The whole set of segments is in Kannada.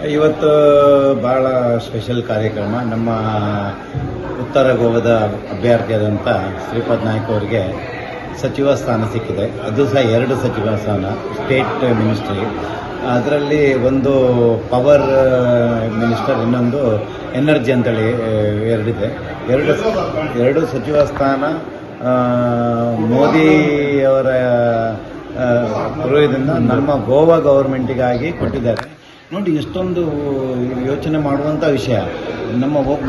ಇವತ್ತು ಭಾಳ ಸ್ಪೆಷಲ್ ಕಾರ್ಯಕ್ರಮ. ನಮ್ಮ ಉತ್ತರ ಗೋವಾದ ಅಭ್ಯರ್ಥಿಯಾದಂಥ ಶ್ರೀಪಾದ್ ನಾಯ್ಕ್ ಅವರಿಗೆ ಸಚಿವ ಸ್ಥಾನ ಸಿಕ್ಕಿದೆ. ಅದು ಸಹ 2 ಸಚಿವ ಸ್ಥಾನ, ಸ್ಟೇಟ್ ಮಿನಿಸ್ಟ್ರಿ. ಅದರಲ್ಲಿ ಒಂದು ಪವರ್ ಮಿನಿಸ್ಟರ್, ಇನ್ನೊಂದು ಎನರ್ಜಿ ಅಂತೇಳಿ ಎರಡಿದೆ. ಎರಡು ಸಚಿವ ಸ್ಥಾನ ಮೋದಿಯವರ ಪೂರ್ವದಿಂದ ನಮ್ಮ ಗೋವಾ ಗೌರ್ಮೆಂಟಿಗಾಗಿ ಕೊಟ್ಟಿದ್ದಾರೆ. ನೋಡಿ, ಎಷ್ಟೊಂದು ಯೋಚನೆ ಮಾಡುವಂಥ ವಿಷಯ.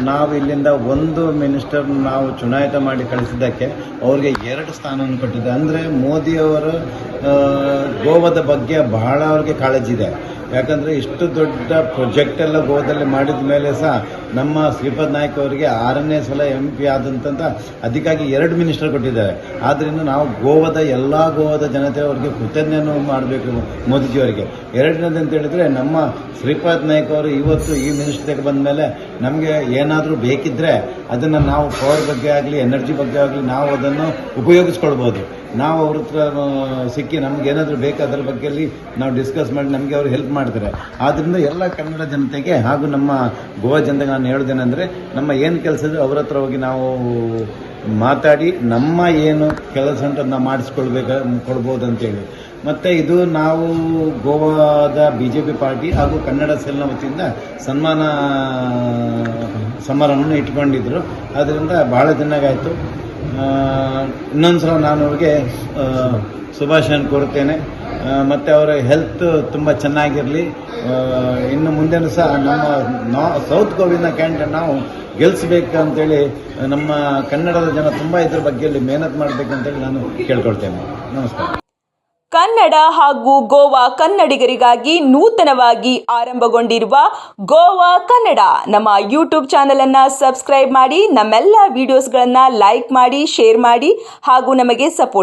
ನಾವು ಇಲ್ಲಿಂದ ಒಂದು ಮಿನಿಸ್ಟರ್ ನಾವು ಚುನಾಯಿತ ಮಾಡಿ ಕಳಿಸಿದ್ದಕ್ಕೆ ಅವ್ರಿಗೆ 2 ಸ್ಥಾನವನ್ನು ಕೊಟ್ಟಿದ್ದಾರೆ. ಅಂದರೆ ಮೋದಿಯವರು ಗೋವಾದ ಬಗ್ಗೆ ಬಹಳ ಅವ್ರಿಗೆ ಕಾಳಜಿ ಇದೆ. ಯಾಕಂದರೆ ಇಷ್ಟು ದೊಡ್ಡ ಪ್ರಾಜೆಕ್ಟ್ ಎಲ್ಲ ಗೋವಾದಲ್ಲಿ ಮಾಡಿದ ಮೇಲೆ ಸಹ ನಮ್ಮ ಶ್ರೀಪಾದ್ ನಾಯ್ಕ್ ಅವರಿಗೆ 6ನೇ ಸಲ MP ಆದಂತ, ಅದಕ್ಕಾಗಿ 2 ಮಿನಿಸ್ಟರ್ ಕೊಟ್ಟಿದ್ದಾರೆ. ಆದ್ದರಿಂದ ನಾವು ಗೋವಾದ ಜನತೆಯವರಿಗೆ ಕೃತಜ್ಞತೆ ಮಾಡಬೇಕು ಮೋದಿಜಿಯವರಿಗೆ. ಎರಡನೇದು ಅಂತ ಹೇಳಿದ್ರೆ, ನಮ್ಮ ಶ್ರೀಪಾದ್ ನಾಯ್ಕ್ ಅವರು ಇವತ್ತು ಈ ಮಿನಿಸ್ಟ್ರಿಗೆ ಬಂದ ಮೇಲೆ ನಮಗೆ ಏನಾದರೂ ಬೇಕಿದ್ದರೆ ಅದನ್ನು ನಾವು ಪವರ್ ಬಗ್ಗೆ ಆಗಲಿ ಎನರ್ಜಿ ಬಗ್ಗೆ ಆಗಲಿ ನಾವು ಅದನ್ನು ಉಪಯೋಗಿಸ್ಕೊಳ್ಬೋದು. ನಾವು ಅವ್ರ ಹತ್ರ ಸಿಕ್ಕಿ ನಮ್ಗೆ ಏನಾದರೂ ಬೇಕು ಅದರ ಬಗ್ಗೆಯಲ್ಲಿ ನಾವು ಡಿಸ್ಕಸ್ ಮಾಡಿ ನಮಗೆ ಅವರು ಹೆಲ್ಪ್ ಮಾಡ್ತಾರೆ. ಆದ್ದರಿಂದ ಎಲ್ಲ ಕನ್ನಡ ಜನತೆಗೆ ಹಾಗೂ ನಮ್ಮ ಗೋವಾ ಜನತೆಗೆ ನಾನು ಹೇಳೋದೇನೆಂದರೆ, ನಮ್ಮ ಏನು ಕೆಲಸ ಇದೆ ಅವ್ರ ಹತ್ರ ಹೋಗಿ ನಾವು ಮಾತಾಡಿ ನಮ್ಮ ಏನು ಕೆಲಸ ಉಂಟು ನಾವು ಕೊಡ್ಬೋದು ಅಂತೇಳಿ. ಮತ್ತು ಇದು ನಾವು ಗೋವಾದ BJP ಪಾರ್ಟಿ ಹಾಗೂ ಕನ್ನಡ ಸೆಲ್ನ ವತಿಯಿಂದ ಸನ್ಮಾನ ಸಮಾರಂಭವನ್ನು ಇಟ್ಕೊಂಡಿದ್ರು. ಆದ್ದರಿಂದ ಭಾಳ ಚೆನ್ನಾಗಾಯಿತು. ಇನ್ನೊಂದು ಸಲ ನಾನು ಅವ್ರಿಗೆ ಶುಭಾಶಯ ಕೋರುತ್ತೇನೆ. ಮತ್ತು ಅವರ ಹೆಲ್ತ್ ತುಂಬ ಚೆನ್ನಾಗಿರಲಿ. ಇನ್ನು ಮುಂದೆನೂ ಸಹ ನಮ್ಮ ಸೌತ್ ಗೋವಿನ ಕ್ಯಾಂಡಿಡೇಟ್ ನಾವು ಗೆಲ್ಲಿಸಬೇಕಂತೇಳಿ ನಮ್ಮ ಕನ್ನಡದ ಜನ ತುಂಬ ಇದ್ರ ಬಗ್ಗೆಯಲ್ಲಿ ಮೇಹನತ್ ಮಾಡಬೇಕಂತೇಳಿ ನಾನು ಕೇಳ್ಕೊಳ್ತೇನೆ. ನಮಸ್ಕಾರ. ಕನ್ನಡ ಹಾಗೂ ಗೋವಾ ಕನ್ನಡಿಗರಿಗಾಗಿ ನೂತನವಾಗಿ ಆರಂಭಗೊಂಡಿರುವ ಗೋವಾ ಕನ್ನಡ ನಮ್ಮ ಯೂಟ್ಯೂಬ್ ಚಾನಲನ್ನು ಸಬ್ಸ್ಕ್ರೈಬ್ ಮಾಡಿ, ನಮ್ಮೆಲ್ಲ ವಿಡಿಯೋಸ್ಗಳನ್ನು ಲೈಕ್ ಮಾಡಿ, ಶೇರ್ ಮಾಡಿ ಹಾಗೂ ನಮಗೆ ಸಪೋರ್ಟ್